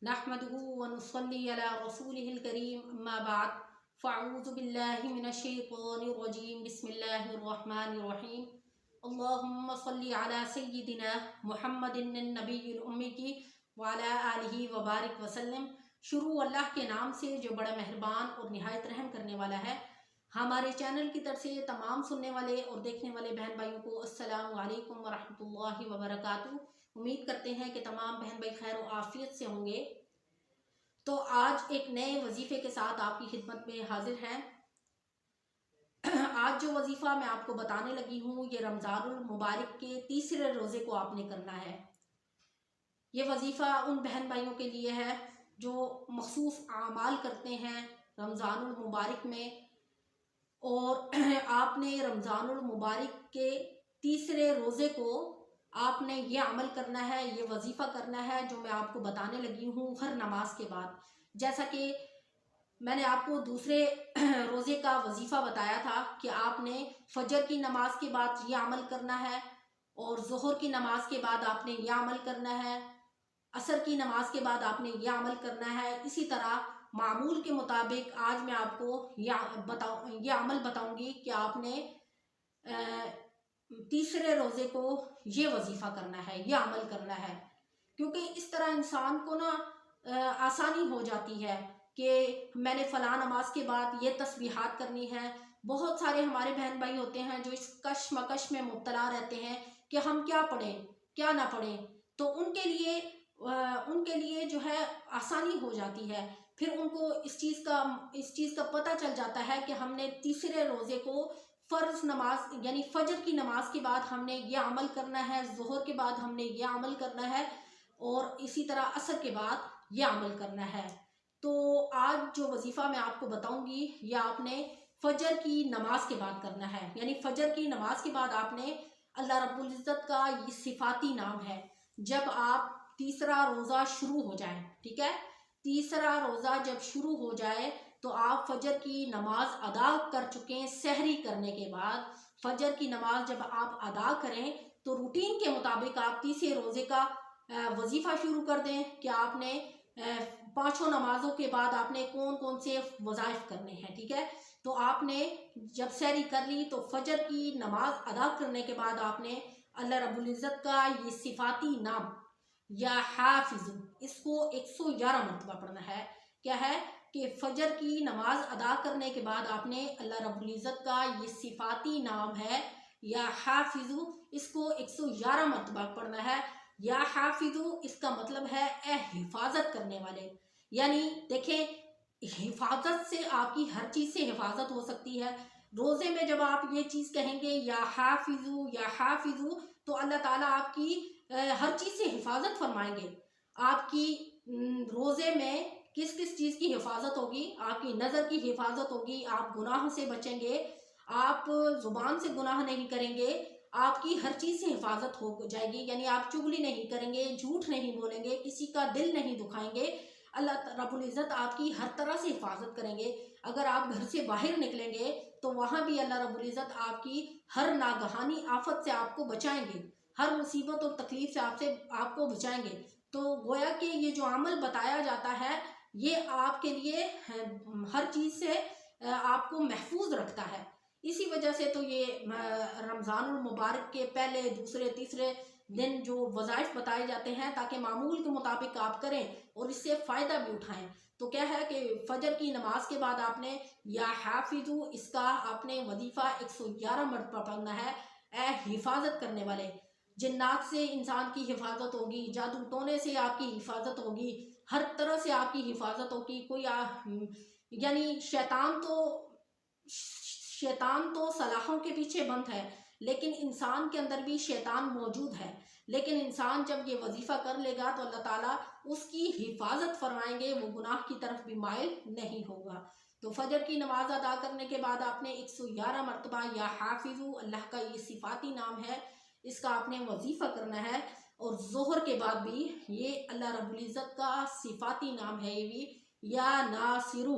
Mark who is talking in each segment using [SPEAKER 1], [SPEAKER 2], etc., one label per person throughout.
[SPEAKER 1] नहमदुहु व नुसल्ली अला रसूलिहिल करीम अम्मा बाद फ़अऊज़ु बिल्लाहि मिनश शैतानिर रजीम बिस्मिल्लाहिर रहमानिर रहीम अल्लाहुम्मा सल्लि अला सय्यिदिना मुहम्मदिन नबिय्यिल उम्मी व अला आलिहि व बारिक वसल्लम। शुरू अल्लाह के नाम से जो बड़ा मेहरबान और निहायत रहम करने वाला है। हमारे चैनल की तरफ से तमाम सुनने वाले और देखने वाले बहन भाइयों को अस्सलामु अलैकुम व रहमतुल्लाहि व बरकातुहू। उम्मीद करते हैं कि तमाम बहन भाई खैर और आफियत से होंगे। तो आज एक नए वजीफ़े के साथ आपकी खिदमत में हाजिर हैं। आज जो वजीफ़ा मैं आपको बताने लगी हूँ ये रमज़ानुल मुबारक के तीसरे रोज़े को आपने करना है। ये वजीफ़ा उन बहन भाइयों के लिए है जो मखसूस आमाल करते हैं रमज़ानुल मुबारक में, और आपने रमज़ानुल मुबारक के तीसरे रोज़े को आपने ये अमल करना है, ये वजीफ़ा करना है जो मैं आपको बताने लगी हूँ हर नमाज के बाद। जैसा कि मैंने आपको दूसरे रोज़े का वजीफ़ा बताया था कि आपने फजर की नमाज के बाद ये अमल करना है, और ज़ोहर की नमाज के बाद आपने यह अमल करना है, असर की नमाज के बाद आपने यह अमल करना है। इसी तरह मामूल के मुताबिक आज मैं आपको यह अमल बताऊंगी कि आपने तीसरे रोज़े को ये वजीफ़ा करना है, यह अमल करना है। क्योंकि इस तरह इंसान को ना आसानी हो जाती है कि मैंने फ़लाँ नमाज के बाद ये तस्बीहात करनी है। बहुत सारे हमारे बहन भाई होते हैं जो इस कशमकश में मुब्तला रहते हैं कि हम क्या पढ़ें क्या ना पढ़ें, तो उनके लिए जो है आसानी हो जाती है। फिर उनको इस चीज़ का पता चल जाता है कि हमने तीसरे रोज़े को फ़र्ज़ नमाज यानी फ़जर की नमाज के बाद हमने यह अमल करना है, ज़ोहर के बाद हमने यह अमल करना है, और इसी तरह असर के बाद यह अमल करना है। तो आज जो वजीफ़ा मैं आपको बताऊंगी यह आपने फ़जर की नमाज के बाद करना है। यानी फ़जर की नमाज के बाद आपने अल्लाह रब्बुल इज़्ज़त का ये सिफ़ाती नाम है, जब आप तीसरा रोज़ा शुरू हो जाए, ठीक है, तीसरा रोज़ा जब शुरू हो जाए तो आप फजर की नमाज अदा कर चुके हैं। सहरी करने के बाद फजर की नमाज जब आप अदा करें तो रूटीन के मुताबिक आप तीसरे रोज़े का वजीफ़ा शुरू कर दें कि आपने पाँचों नमाजों के बाद आपने कौन कौन से वज़ाइफ करने हैं। ठीक है, तो आपने जब सहरी कर ली तो फजर की नमाज अदा करने के बाद आपने अल्लाह रब्बुल इज़्ज़त का ये सिफ़ाती नाम या हाफिज़ु, इसको 111 मरतबा पढ़ना है। क्या है कि फजर की नमाज अदा करने के बाद आपने अल्लाह रब्बुल इज़्ज़त का ये सिफ़ाती नाम है या हाफिज़ु, इसको 111 मरतबा पढ़ना है। या हाफिज़ु इसका मतलब है ए हिफाजत करने वाले। यानी देखें, हिफाजत से आपकी हर चीज़ से हिफाजत हो सकती है। रोज़े में जब आप ये चीज़ कहेंगे या हाफिज़ु, तो अल्लाह ताला आपकी हर चीज़ से हिफाजत फरमाएंगे। आपकी रोज़े में किस किस चीज़ की हिफाजत होगी? आपकी नज़र की हिफाजत होगी, आप गुनाह से बचेंगे, आप ज़ुबान से गुनाह नहीं करेंगे, आपकी हर चीज़ से हिफाजत हो जाएगी। यानी आप चुगली नहीं करेंगे, झूठ नहीं बोलेंगे, किसी का दिल नहीं दुखाएंगे। अल्लाह रब्बुल इज़्ज़त आपकी हर तरह से हिफाजत करेंगे। अगर आप घर से बाहर निकलेंगे तो वहाँ भी अल्लाह रब्बुल इज़्ज़त आपकी हर नागहानी आफत से आपको बचाएंगे, हर मुसीबत और तकलीफ से आपको बचाएंगे। तो गोया कि ये जो अमल बताया जाता है ये आपके लिए हर चीज़ से आपको महफूज रखता है। इसी वजह से तो ये रमज़ानुल मुबारक के पहले दूसरे तीसरे दिन जो वज़ाइफ बताए जाते हैं ताकि मामूल के मुताबिक आप करें और इससे फ़ायदा भी उठाएं। तो क्या है कि फजर की नमाज के बाद आपने या हाफिज़ु, इसका आपने वजीफ़ा 111 मरतबा पढ़ना है। ए हिफाजत करने वाले, जिन्नात से इंसान की हिफाजत होगी, जादू टोने से आपकी हिफाजत होगी, हर तरह से आपकी हिफाजत होगी। यानी शैतान तो सलाखों के पीछे बंद है, लेकिन इंसान के अंदर भी शैतान मौजूद है। लेकिन इंसान जब ये वजीफ़ा कर लेगा तो अल्लाह ताला उसकी हिफाजत फरमाएंगे, वो गुनाह की तरफ भी माइल नहीं होगा। तो फजर की नमाज अदा करने के बाद आपने 111 मरतबा या हाफिज़ु, अल्लाह का ये सिफ़ाती नाम है, इसका आपने वजीफ़ा करना है। और ज़ोहर के बाद भी ये अल्लाह रब्बुल इज़्ज़त का सिफ़ाती नाम है, ये भी या नासिरू,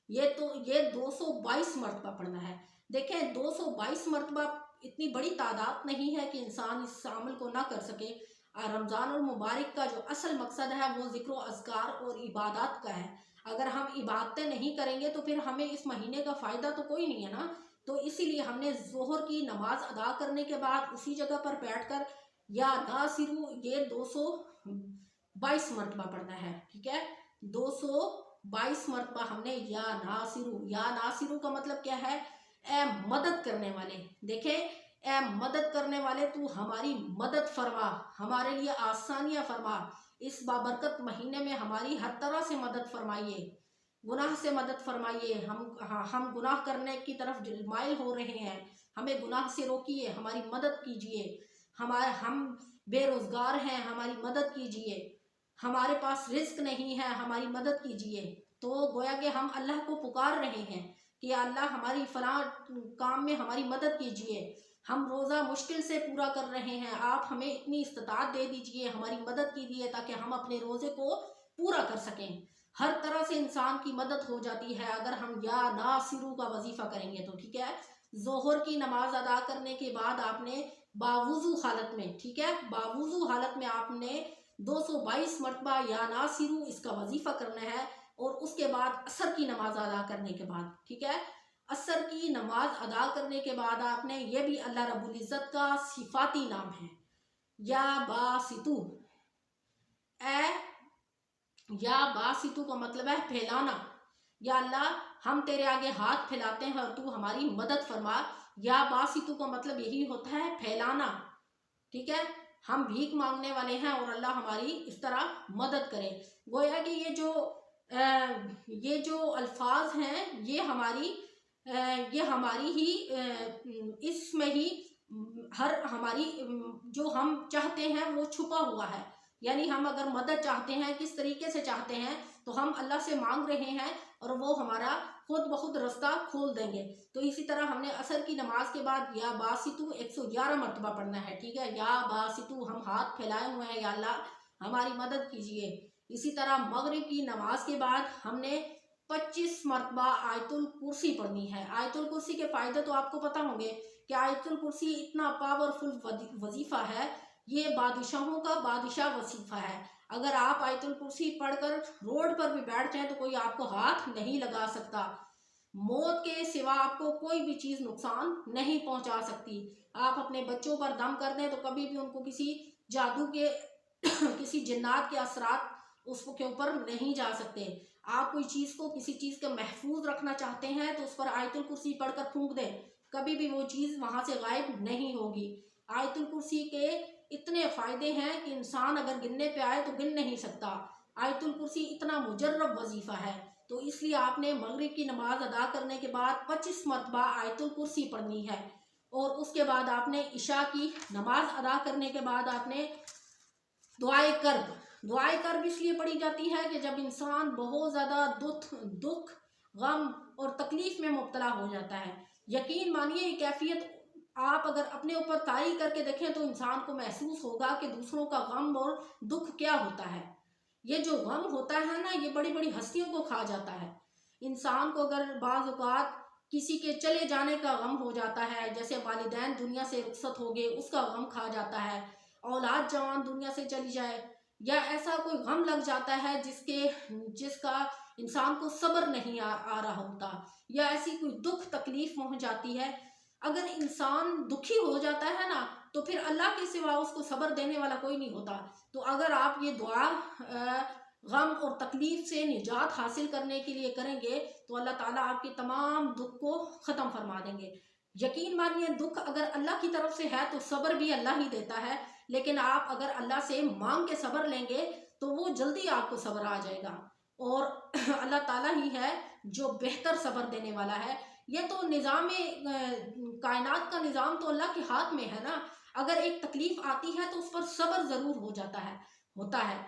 [SPEAKER 1] ये 222 मरतबा पढ़ना है। देखें, 222 मरतबा इतनी बड़ी तादाद नहीं है कि इंसान इस अमल को ना कर सके। रमज़ान और मुबारक का जो असल मकसद है वो ज़िक्र अज़कार और इबादत का है। अगर हम इबादतें नहीं करेंगे तो फिर हमें इस महीने का फ़ायदा तो कोई नहीं है ना। तो इसीलिए हमने ज़ोहर की नमाज अदा करने के बाद उसी जगह पर बैठकर या नासिरू ये 222 मरतबा पढ़ना है। ठीक है, 222 मरतबा हमने या नासिरू का मतलब क्या है? ए मदद करने वाले। देखें, ए मदद करने वाले, तू हमारी मदद फरमा, हमारे लिए आसानियां फरमा। इस बाबरकत महीने में हमारी हर तरह से मदद फरमाइए, गुनाह से मदद फरमाइए। हम गुनाह करने की तरफ माइल हो रहे हैं, हमें गुनाह से रोकिए, हमारी मदद कीजिए। हम बेरोजगार हैं, हमारी मदद कीजिए। हमारे पास रिस्क नहीं है, हमारी मदद कीजिए। तो गोया कि हम अल्लाह को पुकार रहे हैं कि अल्लाह हमारी फलां काम में हमारी मदद कीजिए। हम रोज़ा मुश्किल से पूरा कर रहे हैं, आप हमें इतनी इस्तात दे दीजिए, हमारी मदद कीजिए ताकि हम अपने रोज़े को पूरा कर सकें। हर तरह से इंसान की मदद हो जाती है अगर हम या नासिरू का वजीफा करेंगे तो। ठीक है, जोहर की नमाज अदा करने के बाद आपने बावुजू हालत में, ठीक है, बावुजू हालत में आपने 222 मरतबा या नासिरू इसका वजीफा करना है। और उसके बाद असर की नमाज अदा करने के बाद, ठीक है, असर की नमाज अदा करने के बाद आपने, ये भी अल्लाह रब्बुल इज़्ज़त का सिफाती नाम है, या बासितू। ए या बासितू का मतलब है फैलाना। या अल्लाह, हम तेरे आगे हाथ फैलाते हैं और तू हमारी मदद फरमा। या बासितू का मतलब यही होता है, फैलाना। ठीक है, हम भीख मांगने वाले हैं और अल्लाह हमारी इस तरह मदद करे। गोया कि ये जो अल्फाज हैं ये हमारी ही इसमें ही हर हमारी जो हम चाहते हैं वो छुपा हुआ है। यानी हम अगर मदद चाहते हैं, किस तरीके से चाहते हैं, तो हम अल्लाह से मांग रहे हैं और वो हमारा खुद ब खुद रास्ता खोल देंगे। तो इसी तरह हमने असर की नमाज के बाद या बासितू 111 मरतबा पढ़ना है। ठीक है, या बासितू, हम हाथ फैलाए हुए हैं, या अल्लाह हमारी मदद कीजिए। इसी तरह मगरिब की नमाज के बाद हमने 25 मरतबा आयतुल कुर्सी पढ़नी है। आयतुल कुर्सी के फ़ायदे तो आपको पता होंगे कि आयतुल कुर्सी इतना पावरफुल वजीफ़ा है, ये बादशाहों का बादशाह वजीफ़ा है। अगर आप आयतुल कुर्सी पढ़कर रोड पर भी बैठ जाएं तो कोई आपको हाथ नहीं लगा सकता। मौत के सिवा आपको कोई भी चीज़ नुकसान नहीं पहुंचा सकती। आप अपने बच्चों पर दम कर दें तो कभी भी उनको किसी जादू के किसी जिन्नात के असरात उसके ऊपर नहीं जा सकते। आप कोई चीज़ को, किसी चीज़ के महफूज रखना चाहते हैं तो उस पर आयतुल कुर्सी पढ़कर फूंक दें, कभी भी वो चीज़ वहां से गायब नहीं होगी। आयतुल कुर्सी के इतने फ़ायदे हैं कि इंसान अगर गिनने पे आए तो गिन नहीं सकता। आयतुल कुर्सी इतना मुजर्रब वजीफ़ा है, तो इसलिए आपने मगरिब की नमाज अदा करने के बाद 25 मरतबा आयतुल कुर्सी पढ़नी है। और उसके बाद आपने इशा की नमाज अदा करने के बाद आपने दुआए कर्ब। दुआए कर्ब इसलिए पढ़ी जाती है कि जब इंसान बहुत ज़्यादा दुख, गम और तकलीफ़ में मुब्तला हो जाता है। यकीन मानिए, ये कैफियत आप अगर अपने ऊपर तारी करके देखें तो इंसान को महसूस होगा कि दूसरों का गम और दुख क्या होता है। ये जो गम होता है ना, ये बड़ी बड़ी हस्तियों को खा जाता है। इंसान को अगर बाज़ औक़ात किसी के चले जाने का गम हो जाता है, जैसे वालिदैन दुनिया से रुखसत हो गए, उसका गम खा जाता है, औलाद जवान दुनिया से चली जाए, या ऐसा कोई गम लग जाता है जिसका इंसान को सब्र नहीं आ रहा होता, या ऐसी कोई दुख तकलीफ पहुंच जाती है। अगर इंसान दुखी हो जाता है ना, तो फिर अल्लाह के सिवा उसको सब्र देने वाला कोई नहीं होता। तो अगर आप ये दुआ गम और तकलीफ से निजात हासिल करने के लिए करेंगे तो अल्लाह ताला आपके तमाम दुख को ख़त्म फरमा देंगे। यकीन मानिए, दुख अगर अल्लाह की तरफ से है तो सब्र भी अल्लाह ही देता है, लेकिन आप अगर अल्लाह से मांग के सब्र लेंगे तो वो जल्दी आपको सब्र आ जाएगा। और अल्लाह ताला ही है जो बेहतर सब्र देने वाला है। ये तो निज़ाम कायनात का निज़ाम तो अल्लाह के हाथ में है ना। अगर एक तकलीफ आती है तो उस पर सब्र ज़रूर होता है।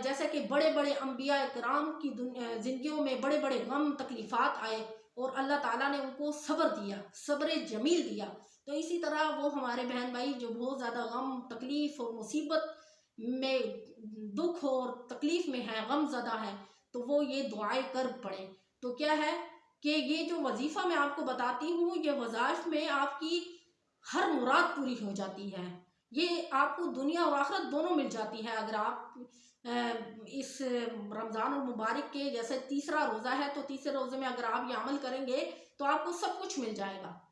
[SPEAKER 1] जैसे कि बड़े बड़े अम्बिया इकराम की ज़िंदगियों में बड़े बड़े गम तकलीफ़ात आए और अल्लाह ताला ने उनको सब्र दिया, सब्र जमील दिया। तो इसी तरह वो हमारे बहन भाई जो बहुत ज़्यादा गम, तकलीफ़ और मुसीबत में, दुख और तकलीफ़ में है, गम ज़्यादा है, तो वो ये दुआए कर्ब पढ़ें। तो क्या है कि ये जो वजीफ़ा मैं आपको बताती हूँ, ये वज़ाइफ में आपकी हर मुराद पूरी हो जाती है। ये आपको दुनिया और आखिरत दोनों मिल जाती है। अगर आप इस रमज़ान और मुबारक के जैसे तीसरा रोज़ा है, तो तीसरे रोज़े में अगर आप ये अमल करेंगे तो आपको सब कुछ मिल जाएगा।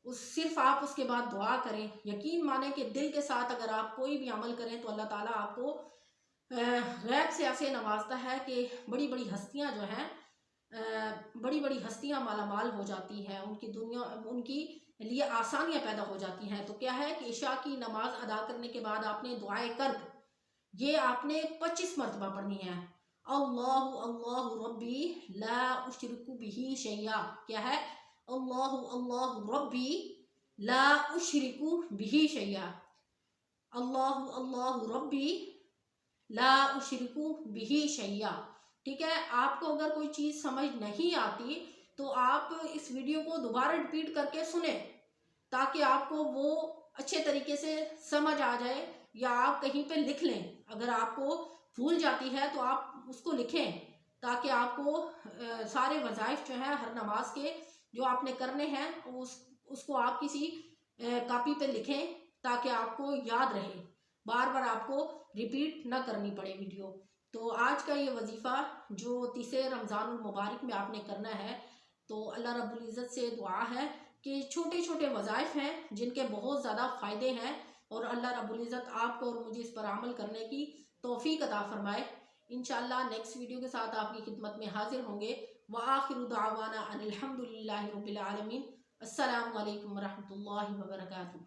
[SPEAKER 1] उस सिर्फ आप उसके बाद दुआ करें, यकीन माने कि दिल के साथ अगर आप कोई भी अमल करें तो अल्लाह ताला आपको गैब से ऐसे नवाजता है कि बड़ी बड़ी हस्तियां जो हैं, बड़ी बड़ी हस्तियां मालामाल हो जाती हैं, उनकी दुनिया उनकी लिए आसानियां पैदा हो जाती हैं। तो क्या है कि इशा की नमाज अदा करने के बाद आपने दुआए कर्ब ये आपने 25 मरतबा पढ़नी है। अल्लाहु अल्लाहु रब्बी ला उशरिकु बिही शैया। क्या है? अल्लाहु अल्लाहु रब्बी ला उशरिकु बिही शैया। अल्लाहु अल्लाहु रब्बी ला उशरिकु बिही शैया। ठीक है, आपको अगर कोई चीज़ समझ नहीं आती तो आप इस वीडियो को दोबारा रिपीट करके सुने, ताकि आपको वो अच्छे तरीके से समझ आ जाए, या आप कहीं पे लिख लें। अगर आपको भूल जाती है तो आप उसको लिखें, ताकि आपको सारे वज़ाइफ जो हैं हर नमाज के जो आपने करने हैं उसको आप किसी कॉपी पे लिखें, ताकि आपको याद रहे, बार बार आपको रिपीट ना करनी पड़े वीडियो। तो आज का ये वजीफ़ा जो तीसरे रमज़ान मुबारक में आपने करना है, तो अल्लाह रब्बुल इज़्ज़त से दुआ है कि छोटे छोटे वज़ाइफ हैं जिनके बहुत ज़्यादा फ़ायदे हैं, और अल्लाह रब्बुल इज़्ज़त आपको और मुझे इस पर अमल करने की तौफ़ीक अता फ़रमाए। इंशाअल्लाह नेक्स्ट वीडियो के साथ आपकी खिदमत में हाजिर होंगे। व आखिरु दावाना अनिल हम्दुलिल्लाहि रब्बिल आलमीन। अस्सलामु अलैकुम व रहमतुल्लाहि व बरकातुहू।